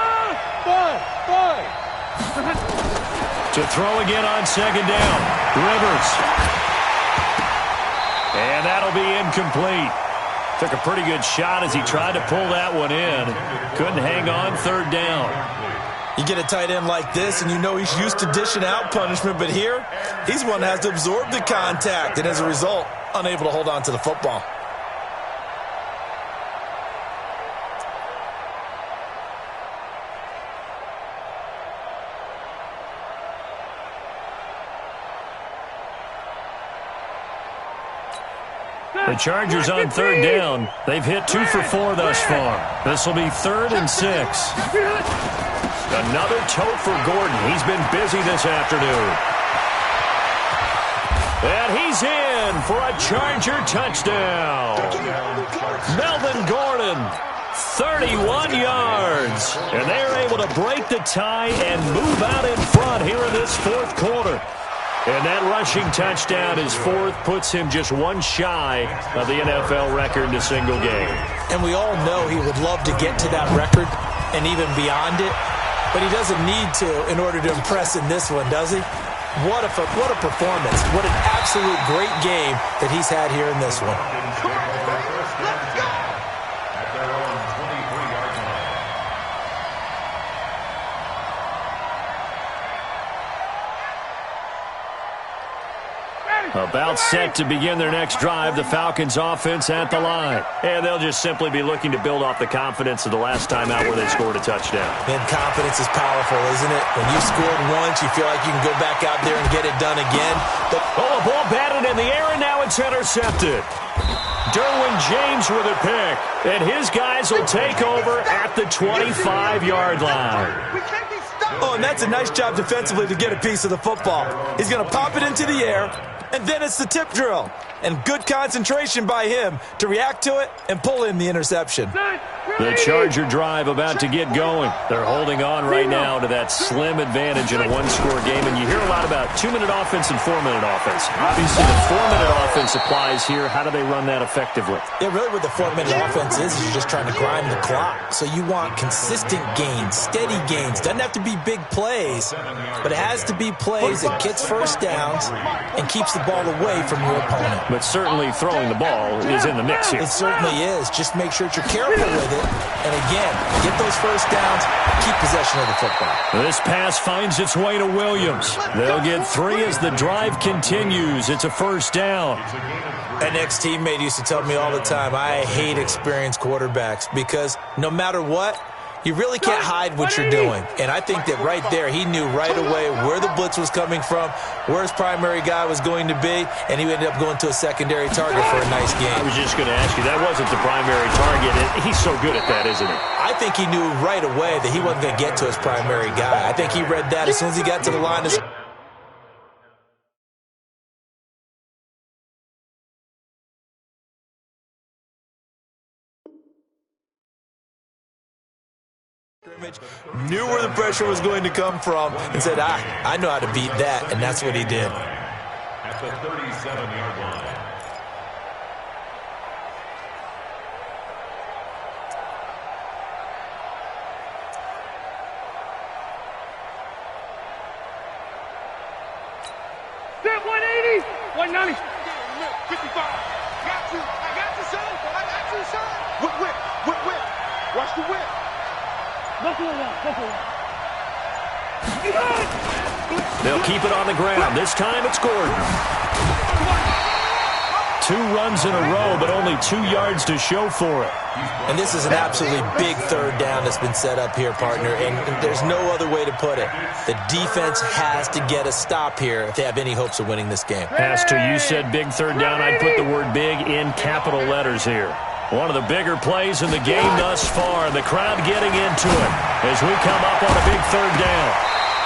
Fine. To throw again on 2nd down. Rivers. And that'll be incomplete. Took a pretty good shot as he tried to pull that one in. Couldn't hang on 3rd down. You get a tight end like this, and you know he's used to dishing out punishment, but here, he's one that has to absorb the contact, and as a result, unable to hold on to the football. The Chargers on 3rd down. They've hit 2 for 4 thus far. This will be 3rd and 6. Another tote for Gordon. He's been busy this afternoon. And he's in for a Charger touchdown. Melvin Gordon, 31 yards. And they're able to break the tie and move out in front here in this 4th quarter. And that rushing touchdown, his 4th, puts him just one shy of the NFL record in a single game. And we all know he would love to get to that record and even beyond it, but he doesn't need to in order to impress in this one, does he? What a performance. What an absolute great game that he's had here in this one. About set to begin their next drive, the Falcons offense at the line. And they'll just simply be looking to build off the confidence of the last time out where they scored a touchdown. And confidence is powerful, isn't it? When you scored once, you feel like you can go back out there and get it done again. But a ball batted in the air, and now it's intercepted. Derwin James with a pick. And his guys will take over at the 25-yard line. Oh, and that's a nice job defensively to get a piece of the football. He's going to pop it into the air, and then it's the tip drill. And good concentration by him to react to it and pull in the interception. The Charger drive about to get going. They're holding on right now to that slim advantage in a one-score game. And you hear a lot about 2-minute offense and 4-minute offense. Obviously, the 4-minute offense applies here. How do they run that effectively? Yeah, really what the 4-minute offense is you're just trying to grind the clock. So you want consistent gains, steady gains. Doesn't have to be big plays, but it has to be plays that gets first downs and keeps the ball away from your opponent. But certainly throwing the ball is in the mix here. It certainly is. Just make sure that you're careful with it. And again, get those first downs, keep possession of the football. This pass finds its way to Williams. They'll get 3 as the drive continues. It's a first down. An ex-teammate used to tell me all the time, I hate experienced quarterbacks because no matter what, you really can't hide what you're doing. And I think that right there, he knew right away where the blitz was coming from, where his primary guy was going to be, and he ended up going to a secondary target for a nice game. I was just going to ask you, that wasn't the primary target. He's so good at that, isn't he? I think he knew right away that he wasn't going to get to his primary guy. I think he read that as soon as he got to the line of knew where the pressure was going to come from and said, I know how to beat that, and that's what he did. At the 37-yard line. Step 180, 190. 55. Got you. I got you, son. I got you, son. Whip. Watch the whip. They'll keep it on the ground. This time it's Gordon. 2 runs in a row, but only 2 yards to show for it. And this is an absolutely big third down that's been set up here, partner, and there's no other way to put it. The defense has to get a stop here if they have any hopes of winning this game. Pastor, you said big third down. I'd put the word big in capital letters here. One of the bigger plays in the game thus far. The crowd getting into it as we come up on a big third down.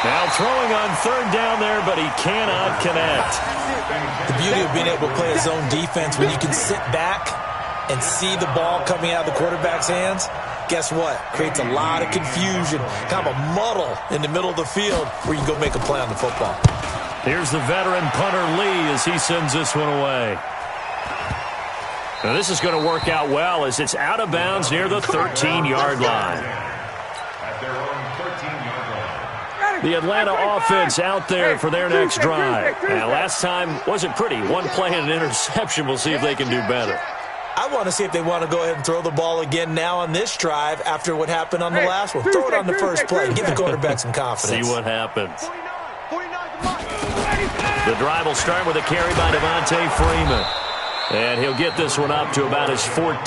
Now throwing on third down there, but he cannot connect. The beauty of being able to play a zone defense when you can sit back and see the ball coming out of the quarterback's hands, guess what? Creates a lot of confusion, kind of a muddle in the middle of the field where you can go make a play on the football. Here's the veteran punter Lee as he sends this one away. Now this is going to work out well as it's out of bounds near the 13-yard line. At their own 13-yard line. The Atlanta offense out there for their next drive. Now, last time wasn't pretty. 1 play and an interception. We'll see if they can do better. I want to see if they want to go ahead and throw the ball again now on this drive after what happened on the last one. Throw it on the first play. Give the quarterback some confidence. See what happens. The drive will start with a carry by Devontae Freeman. And he'll get this one up to about his 14.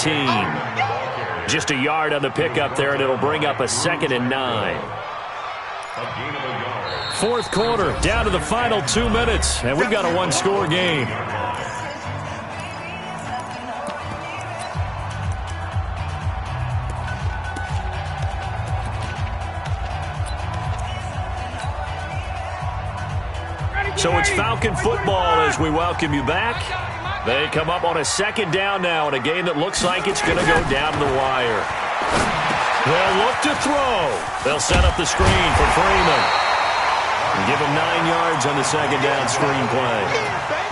Just a yard on the pickup there, and it'll bring up a 2nd and 9. Fourth quarter, down to the final 2 minutes, and we've got a 1-score game. So it's Falcon football as we welcome you back. They come up on a 2nd down now in a game that looks like it's going to go down to the wire. They'll look to throw. They'll set up the screen for Freeman. And give him 9 yards on the 2nd down screen play.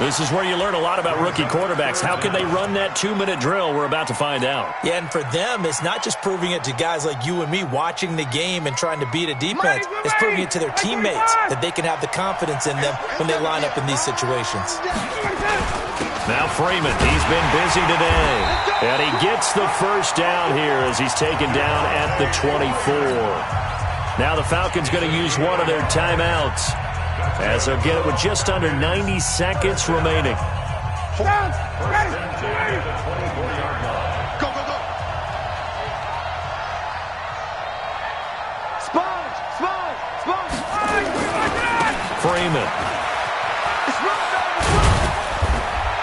This is where you learn a lot about rookie quarterbacks. How can they run that 2-minute drill? We're about to find out. Yeah, and for them, it's not just proving it to guys like you and me watching the game and trying to beat a defense. It's proving it to their teammates that they can have the confidence in them when they line up in these situations. Now Freeman, he's been busy today. And he gets the first down here as he's taken down at the 24. Now the Falcons going to use one of their timeouts as they'll get it with just under 90 seconds remaining. Go, go, go. Sponge. Freeman.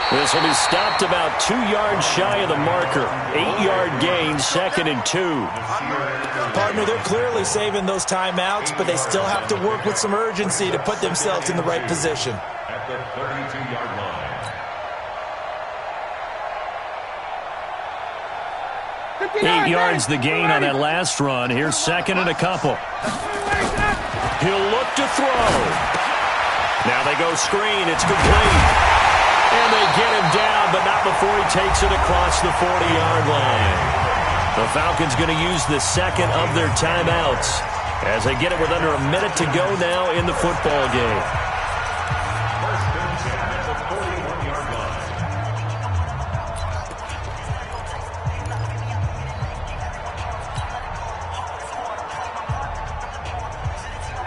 This will be stopped about 2 yards shy of the marker. 8-yard gain, 2nd and 2. Partner, they're clearly saving those timeouts, but they still have to work with some urgency to put themselves in the right position. At the 32-yard line. 8 yards the gain on that last run. Here's 2nd and a couple. He'll look to throw. Now they go screen. It's complete. And they get him down, but not before he takes it across the 40-yard line. The Falcons going to use the 2nd of their timeouts as they get it with under a minute to go now in the football game. First and 10 at the 41-yard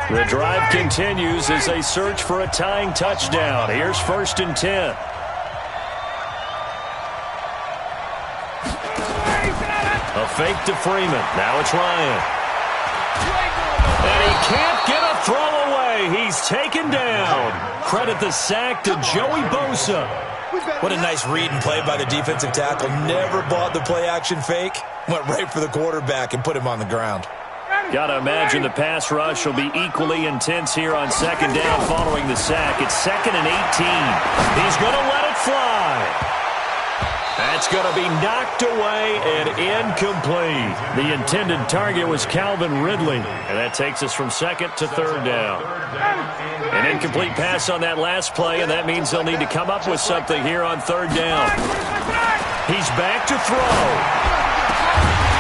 line. The drive continues as they search for a tying touchdown. Here's 1st and 10. A fake to Freeman. Now it's Ryan. And he can't get a throw away. He's taken down. Credit the sack to Joey Bosa. What a nice read and play by the defensive tackle. Never bought the play-action fake. Went right for the quarterback and put him on the ground. Got to imagine the pass rush will be equally intense here on 2nd down following the sack. It's 2nd and 18. He's going to let it fly. That's going to be knocked away and incomplete. The intended target was Calvin Ridley. And that takes us from 2nd to 3rd down. An incomplete pass on that last play, and that means they'll need to come up with something here on 3rd down. He's back to throw.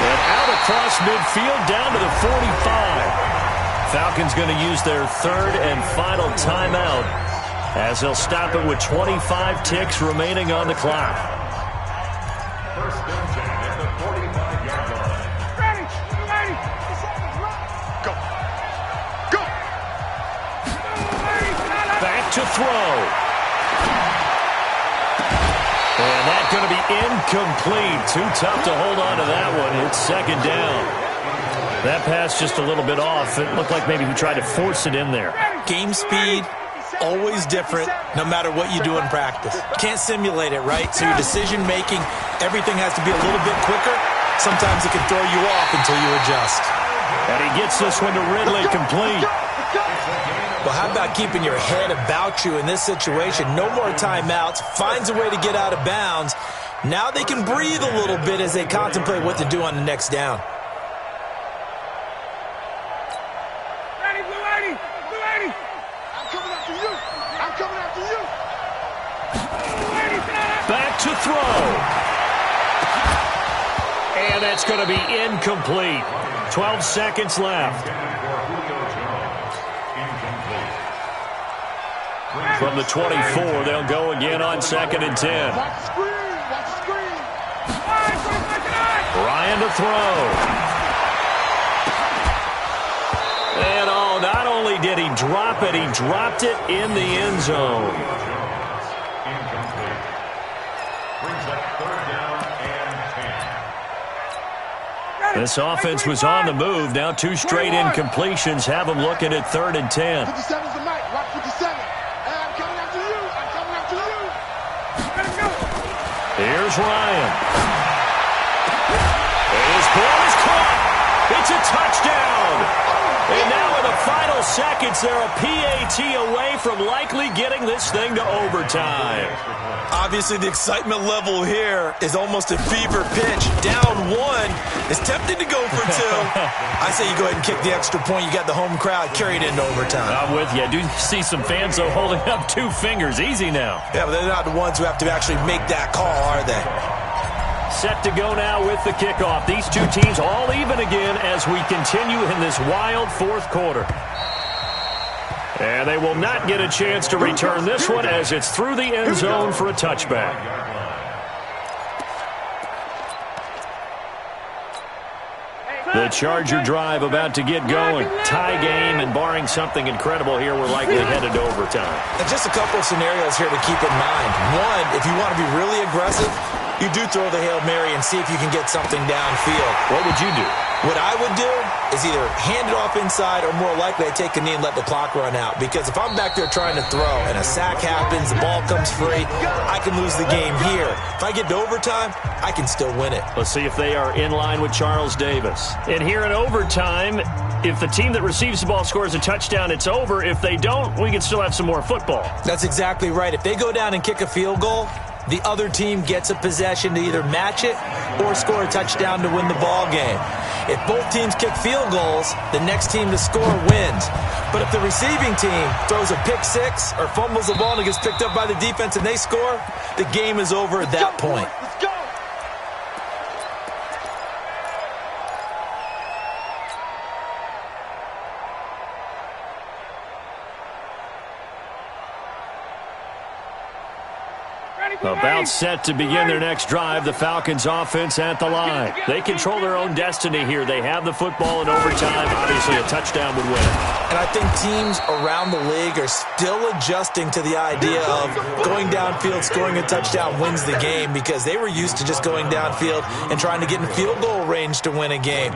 And out across midfield down to the 45. Falcons going to use their 3rd and final timeout as they'll stop it with 25 ticks remaining on the clock. First and 10 at the 45-yard line. to throw. And that's going to be incomplete. Too tough to hold on to that one. It's second down. That pass just a little bit off. It looked like maybe he tried to force it in there. Game speed, always different, no matter what you do in practice. Can't simulate it, right? So your decision-making, everything has to be a little bit quicker. Sometimes it can throw you off until you adjust. And he gets this one to Ridley, complete. Well, how about keeping your head about you in this situation? No more timeouts. Finds a way to get out of bounds. Now they can breathe a little bit as they contemplate what to do on the next down. Back to throw. And that's going to be incomplete. 12 seconds left. From the 24, they'll go again on 2nd and 10. Ryan to throw. And not only did he drop it, he dropped it in the end zone. This offense was on the move. Now 2 straight incompletions have them looking at 3rd and 10. 57's the mic. Rock 57. I'm coming after you. I'm coming after you. Here's Ryan. His ball is caught. It's a touchdown. And now in the final seconds, they're a PAT away from likely getting this thing to overtime. Obviously, the excitement level here is almost a fever pitch. Down 1 is tempted to go for 2. I say you go ahead and kick the extra point. You got the home crowd carried into overtime. I'm with you. I do see some fans, though, holding up 2 fingers. Easy now. Yeah, but they're not the ones who have to actually make that call, are they? Set to go now with the kickoff. These 2 teams all even again as we continue in this wild 4th quarter. And they will not get a chance to return this one as it's through the end zone for a touchback. The Charger drive about to get going. Tie game, and barring something incredible here, we're likely headed to overtime. And just a couple of scenarios here to keep in mind. One, if you want to be really aggressive, you do throw the Hail Mary and see if you can get something downfield. What would you do? What I would do is either hand it off inside or more likely I take a knee and let the clock run out. Because if I'm back there trying to throw and a sack happens, the ball comes free, I can lose the game here. If I get to overtime, I can still win it. Let's see if they are in line with Charles Davis. And here in overtime, if the team that receives the ball scores a touchdown, it's over. If they don't, we can still have some more football. That's exactly right. If they go down and kick a field goal, the other team gets a possession to either match it or score a touchdown to win the ball game. If both teams kick field goals, the next team to score wins. But if the receiving team throws a pick 6 or fumbles the ball and it gets picked up by the defense and they score, the game is over at that point. Let's go. About set to begin their next drive, the Falcons offense at the line. They control their own destiny here. They have the football in overtime. Obviously, a touchdown would win. And I think teams around the league are still adjusting to the idea of going downfield, scoring a touchdown wins the game, because they were used to just going downfield and trying to get in field goal range to win a game.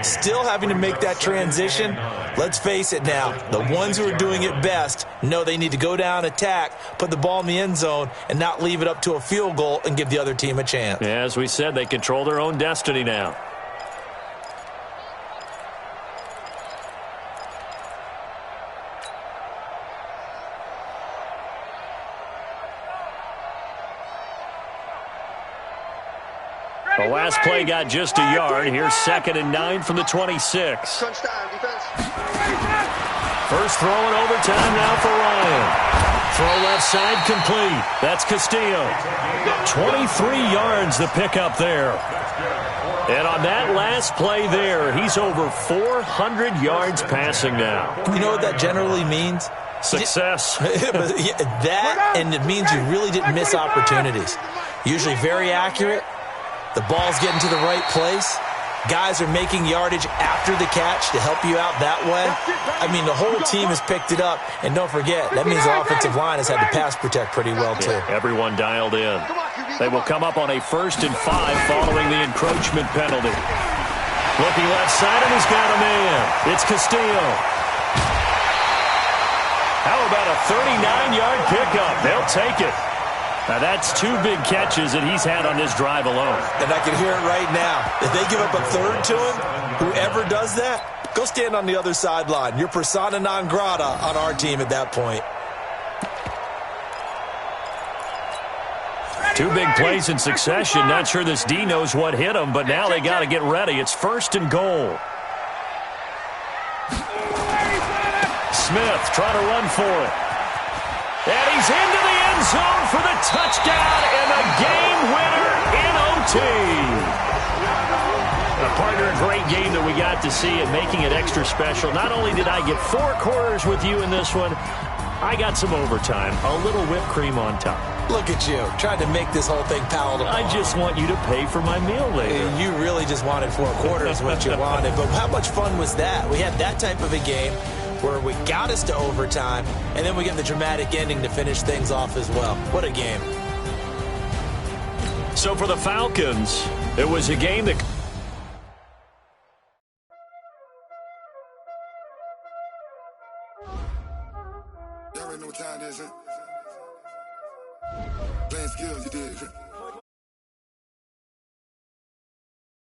Still having to make that transition. Let's face it now, the ones who are doing it best know they need to go down, attack, put the ball in the end zone, and not leave it up to a field goal and give the other team a chance. Yeah, as we said, they control their own destiny now. The last play got just a yard. Here's 2nd and 9 from the 26. Crunch time, defense. First throw in overtime now for Ryan. Throw left side complete. That's Castillo. 23 yards the pickup there. And on that last play there, he's over 400 yards passing now. You know what that generally means? Success. That, and it means you really didn't miss opportunities. Usually very accurate. The ball's getting to the right place. Guys are making yardage after the catch to help you out that way. I mean, the whole team has picked it up. And don't forget, that means the offensive line has had to pass protect pretty well, too. Yeah, everyone dialed in. They will come up on a 1st and 5 following the encroachment penalty. Looking left side, and he's got a man. It's Castillo. How about a 39-yard pickup? They'll take it. Now, that's 2 big catches that he's had on this drive alone. And I can hear it right now. If they give up a 3rd to him, whoever does that, go stand on the other sideline. You're persona non grata on our team at that point. 2 big plays in succession. Not sure this D knows what hit him, but now they got to get ready. It's 1st and goal. Smith trying to run for it. And he's into the end zone for the touchdown and the game winner in OT. Partner, a great game that we got to see and making it extra special. Not only did I get 4 quarters with you in this one, I got some overtime, a little whipped cream on top. Look at you, trying to make this whole thing palatable. I just want you to pay for my meal later. You really just wanted 4 quarters, what you wanted. But how much fun was that? We had that type of a game where we got us to overtime, and then we get the dramatic ending to finish things off as well. What a game. So for the Falcons, it was a game that... Y'all already know what time it is, huh? Playing skills, you did.